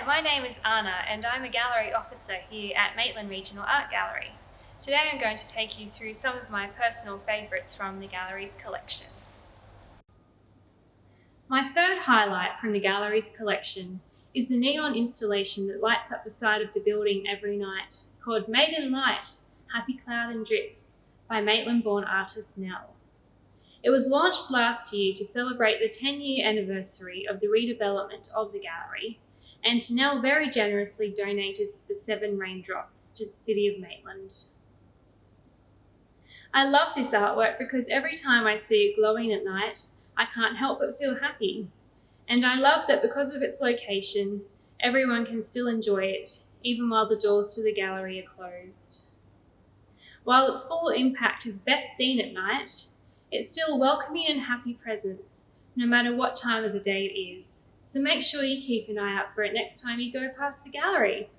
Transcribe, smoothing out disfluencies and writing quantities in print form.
Hi, my name is Anna and I'm a gallery officer here at Maitland Regional Art Gallery. Today I'm going to take you through some of my personal favourites from the gallery's collection. My third highlight from the gallery's collection is the neon installation that lights up the side of the building every night, called Made in Light, Happy Cloud and Drips by Maitland-born artist Nell. It was launched last year to celebrate the 10-year anniversary of the redevelopment of the gallery, and Nell very generously donated the 7 raindrops to the City of Maitland. I love this artwork because every time I see it glowing at night, I can't help but feel happy. And I love that because of its location, everyone can still enjoy it, even while the doors to the gallery are closed. While its full impact is best seen at night, it's still a welcoming and happy presence, no matter what time of the day it is. So make sure you keep an eye out for it next time you go past the gallery.